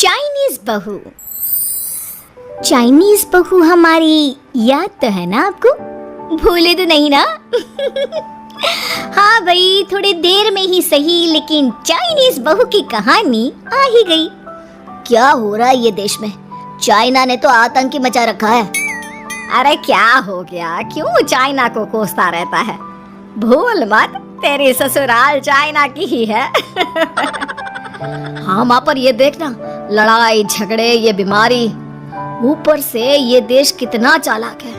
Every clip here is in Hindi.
चाइनीज बहू। चाइनीज बहू हमारी याद तो है ना आपको? भूले तो नहीं ना? हाँ भाई, थोड़ी देर में ही सही, लेकिन चाइनीज बहू की कहानी आ ही गई। क्या हो रहा है ये देश में? चाइना ने तो आतंक मचा रखा है। अरे क्या हो गया? क्यों चाइना को कोसता रहता है? भूल मत, तेरी ससुराल चाइना की ही है। हाँ माँ, पर ये देखना, लड़ाई झगड़े, ये बीमारी, ऊपर से ये देश कितना चालाक है।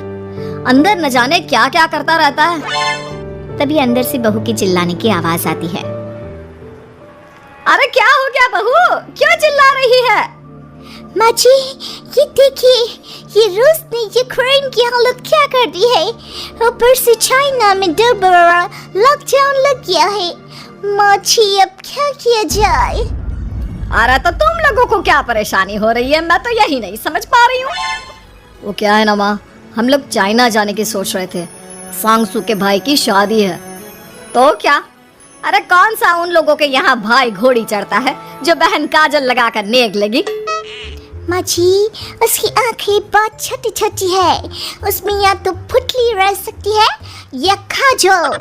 अंदर न जाने क्या क्या करता रहता है। तभी अंदर से बहू की चिल्लाने की आवाज आती है। अरे क्या हो गया बहू, क्यों चिल्ला रही है? माँ जी, ये देखिए, ये रूस ने यूक्रेन की हालत क्या कर दी है। ऊपर से चाइना में डर बड़ा लॉकडाउन लग गया है। माँ जी, अब क्या किया जाए? अरे तो तुम लोगों को क्या परेशानी हो रही है, मैं तो यही नहीं समझ पा रही हूँ। वो क्या है ना माँ, हम लोग चाइना जाने की सोच रहे थे। सांगसू के भाई की शादी है। तो क्या? अरे कौन सा उन लोगों के यहाँ भाई घोड़ी चढ़ता है जो बहन काजल लगाकर नेक लगी? माँ जी, उसकी आंखें बहुत छोटी छोटी है, उसमें या तो पुतली रह सकती है या काजल।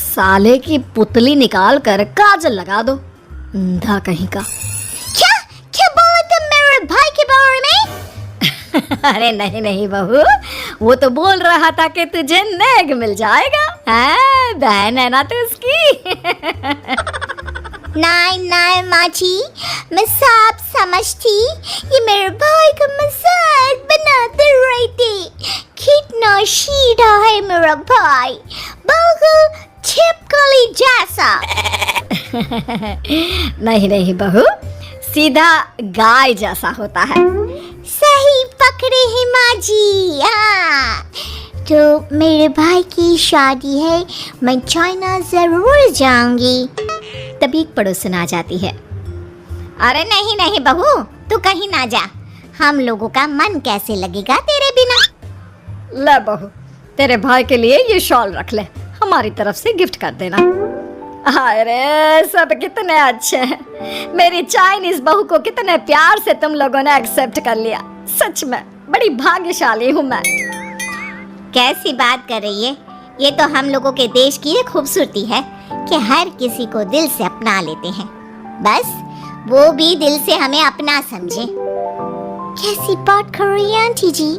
साले की पुतली निकाल कर काजल लगा दो, अंधा कहीं का। क्या क्या बोला तुम मेरे भाई के बारे में? अरे नहीं नहीं बहू, वो तो बोल रहा था कि तुझे नेग मिल जाएगा। हाँ, बहन है ना तो उसकी। नहीं नहीं माँ जी, मैं सब समझती, ये मेरे भाई का मजाक बनाते रहती। कितना सीधा है मेरा भाई, बिल्कुल छिपकली जैसा। नहीं नहीं बहू, सीधा गाय जैसा होता है। सही पकड़े हैं माँ जी। हाँ, तो मेरे भाई की शादी है, मैं चाइना जरूर जाऊंगी। तभी एक पड़ोसन आ जाती है। अरे नहीं नहीं बहू, तू कहीं ना जा, हम लोगों का मन कैसे लगेगा तेरे बिना। ले बहू, तेरे भाई के लिए ये शॉल रख ले, हमारी तरफ से गिफ्ट कर देना। अरे सब कितने अच्छे हैं। मेरी चाइनीज बहू को कितने प्यार से तुम लोगों ने एक्सेप्ट कर लिया। सच में बड़ी भाग्यशाली हूँ मैं। कैसी बात कर रही है? ये तो हम लोगों के देश की एक खूबसूरती है कि हर किसी को दिल से अपना लेते हैं, बस वो भी दिल से हमें अपना समझे। कैसी बात कर रही है आंटी जी?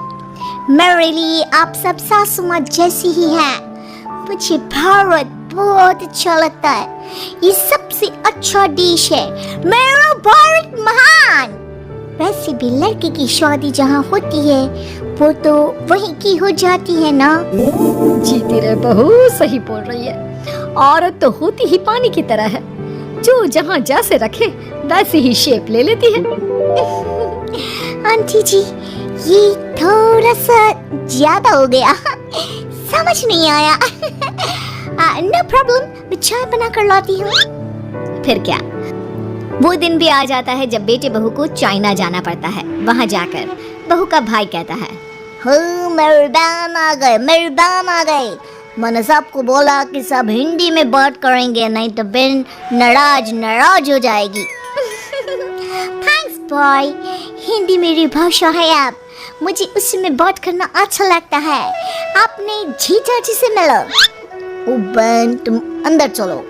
मेरे लिए आप सब सासू माँ जैसी ही हैं। मुझे भारत बहुत अच्छा लगता है, ये सबसे अच्छा देश है। मेरा भारत महान। वैसे भी लड़की की शादी जहाँ होती है वो तो वहीं की हो जाती है ना। जीती रे बहू, सही बोल रही है। औरत तो होती ही पानी की तरह है, जो जहाँ जैसे रखे वैसे ही शेप ले लेती है। आंटी जी, ये थोड़ा सा ज्यादा हो गया, समझ नहीं आया। नो प्रॉब्लम, मैं चाय बना कर लाती हूँ। फिर क्या, वो दिन भी आ जाता है जब बेटे बहू को चाइना जाना पड़ता है। वहाँ जाकर बहू का भाई कहता है, मेहरबान आ गए, मेहरबान आ गए। मैंने सबको बोला कि सब हिंदी में बात करेंगे, नहीं तो बहन नाराज हो जाएगी। थैंक्स बॉय, हिंदी मेरी भाषा है। आप मुझे उसी में बात करना अच्छा लगता है। आपने जीजा जी से मिलो। ओ बहन, तुम अंदर चलो।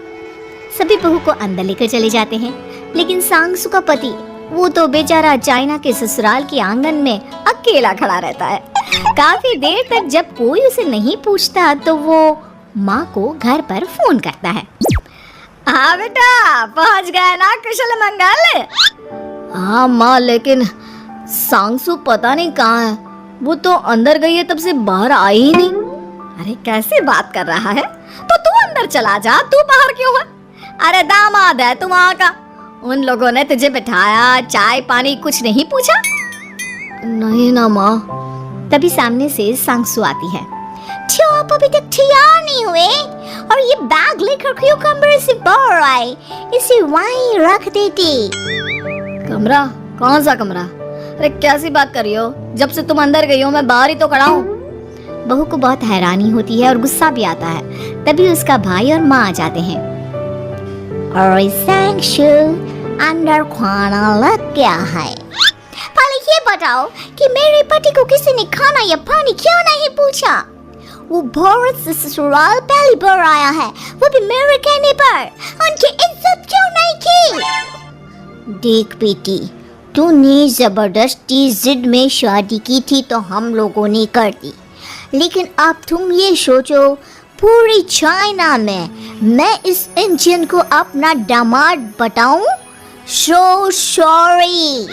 सभी बहू को अंदर लेकर चले जाते हैं, लेकिन सांगसू का पति, वो तो बेचारा चाइना के ससुराल के आंगन में अकेला खड़ा रहता है। काफी देर तक जब कोई उसे नहीं पूछता तो वो माँ को घर पर फोन करता है। हाँ बेटा, पहुँच गए ना कुशल मंगल? हाँ माँ, लेकिन सांगसू पता नहीं कहाँ है, वो तो अंदर गई है, तब से बाहर आई ही नहीं। अरे कैसे बात कर रहा है? तो तू अंदर चला जा, तू बाहर क्यों है? अरे दामाद है तू वहाँ का, उन लोगों ने तुझे बिठाया, चाय पानी कुछ नहीं पूछा? नहीं ना माँ। तभी सामने से सांगसू आती है। क्यों आप अभी तक तैयार नहीं हुए? और ये बैग लेकर क्यों कमरे से बाहर आए? इसे वहीं रख देती। कमरा? कौन सा कमरा? अरे कैसी बात कर रही हो? जब से तुम अंदर गई हो मैं बाहर ही तो खड़ा हूँ। बहू को बहुत हैरानी होती है और गुस्सा भी आता है। तभी उसका भाई और माँ आ जाते हैं। अरे सांगसू, अंदर खाना लग गया है। पहले ये बताओ कि मेरे पति को किसी ने खाना या पानी क्यों नहीं पूछा? वो भारत से ससुराल पहली बार आया है, वो भी मेरे कहने पर। उनकी इज्जत क्यों नहीं की? देख बेटी, तूने जबरदस्ती जिद में शादी की थी तो हम लोगों ने कर दी, लेकिन अब तुम ये सोचो, पूरी चाइना में मैं इस इंडियन को अपना दामाद बताऊं? So sorry.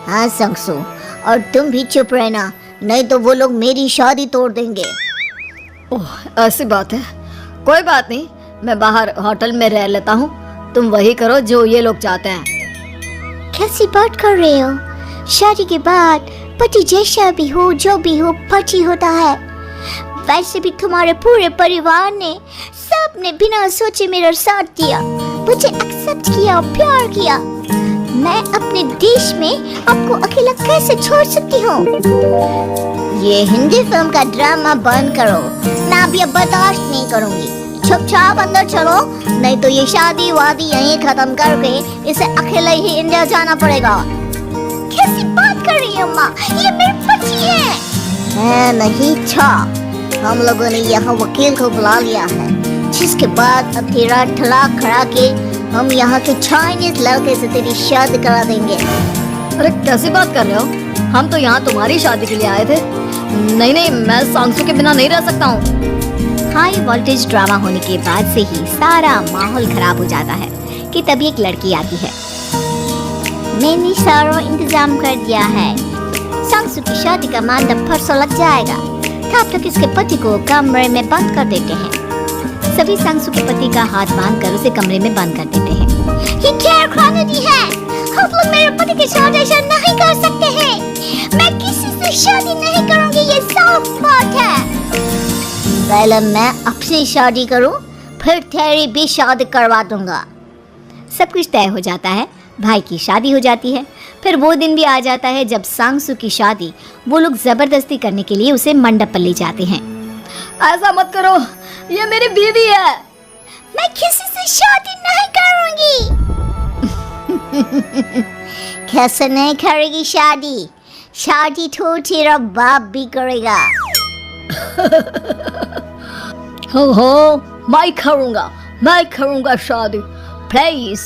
हाँ संगसू, और तुम भी चुप रहना, नहीं तो वो लोग मेरी शादी तोड़ देंगे। ओह, ऐसी बात है। कोई बात नहीं, मैं बाहर होटल में रह लेता हूँ, तुम वही करो जो ये लोग चाहते हैं। कैसी बात कर रहे हो? शादी के बाद पति जैसा भी हो, जो भी हो, पति होता है। वैसे भी तुम्हारे पूरे परिवार ने, सबने बिना सोचे मेरा साथ दिया, मुझे एक्सेप्ट किया, प्यार किया। मैं अपने देश में आपको अकेला कैसे छोड़ सकती हूँ? ये हिंदी फिल्म का ड्रामा बंद करो, मैं अभी अब बर्दाश्त नहीं करूँगी। चुपचाप अंदर चलो, नहीं तो ये शादी वादी यहीं खत्म करके इसे अकेले ही इंडिया जाना पड़ेगा। कैसी बात कर रही है अम्मा? ये मेरे पति है। नहीं था, हम लोगों ने यहाँ वकील को बुला लिया है, जिसके बाद अब तेरा तलाक करा के हम यहाँ के चाइनीज लड़के से तेरी शादी करा देंगे। अरे कैसी बात कर रहे हो? हम तो यहाँ तुम्हारी शादी के लिए आए थे। नहीं नहीं, मैं सांसू के बिना नहीं रह सकता हूँ। हाई वोल्टेज ड्रामा होने के बाद से ही सारा माहौल खराब हो जाता है कि तभी एक लड़की आती है। मैंने सारा इंतजाम कर दिया है, सांसू की शादी का मंडप परसों लग जाएगा। तब तक इसके पति को कमरे में बंद कर देते हैं। सभी सांसू के पति का हाथ बांधकर उसे कमरे में बंद कर देते हैं। ये क्या क्रांति है? आप लोग मेरे पति के साथ ऐसा नहीं कर सकते हैं। मैं किसी से शादी नहीं करूंगी, ये साफ बात है। पहले मैं अपनी शादी करूं, फिर तेरी भी शादी करवा दूंगा। सब कुछ तय हो जाता है, भाई की शादी हो जाती है। फिर वो दिन भी आ जाता है जब सांसू की शादी वो लोग जबरदस्ती करने के लिए उसे मंडप पर ले जाते हैं। ऐसा मत करो, ये मेरी बीवी है। मैं किसी से शादी नहीं करूंगी। कैसे नहीं करेगी शादी? शादी तो तेरा बाप भी करेगा। हो, मैं करूंगा शादी। प्लीज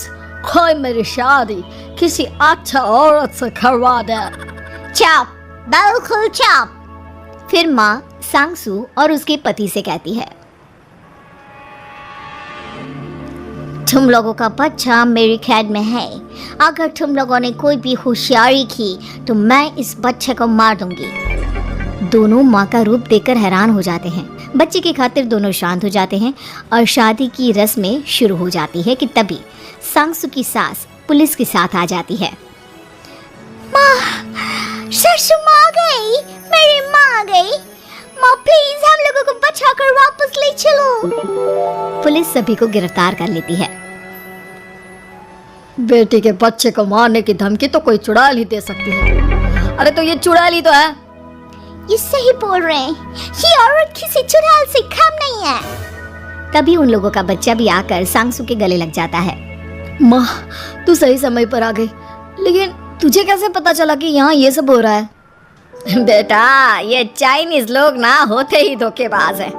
कोई मेरी शादी किसी अच्छा औरत से करवा दे। चुप, बिल्कुल चुप। फिर माँ सांसू और उसके पति से कहती है, तुम लोगों का बच्चा मेरी कैद में है। अगर तुम लोगों ने कोई भी होशियारी की तो मैं इस बच्चे को मार दूंगी। दोनों माँ का रूप देखकर हैरान हो जाते हैं। बच्चे की खातिर दोनों शांत हो जाते हैं और शादी की रस्में शुरू हो जाती है कि तभी सांसू की सास पुलिस के साथ आ जाती है। माँ, ससुर माँ आ गई, मेरी माँ आ गई। माँ प्लीज हम लोगों को बचाकर वापस ले चलो। पुलिस सभी को गिरफ्तार कर लेती है। बेटी के बच्चे को मारने की धमकी तो कोई चुड़ैल ही दे सकती है। अरे तो ये चुड़ैल ही तो है। ये सही बोल रहे हैं, ये औरत किसी चुड़ैल से कम नहीं है। तभी उन लोगों का बच्चा भी आकर सांसू के गले लग जाता है। माँ, तू सही समय पर आ गई, लेकिन तुझे कैसे पता चला कि यहाँ ये सब हो रहा है? बेटा, ये चाइनीज लोग ना होते ही धोखेबाज हैं।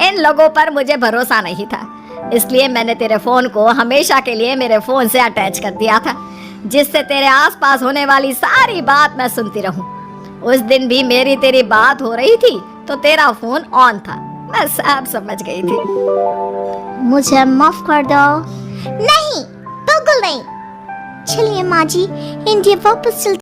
इन लोगों पर मुझे भरोसा नहीं था, इसलिए मैंने तेरे फोन को हमेशा के लिए मेरे फोन से अटैच कर दिया था, जिससे तेरे आसपास होने वाली सारी बात मैं सुनती रहूं। उस दिन भी मेरी तेरी बात हो रही थी तो तेरा फोन ऑन था, मैं सब समझ गई थी। मुझे माफ कर दो। नहीं, बिल्कुल नहीं। चलिए माँ जी, इंडिया वापस चलते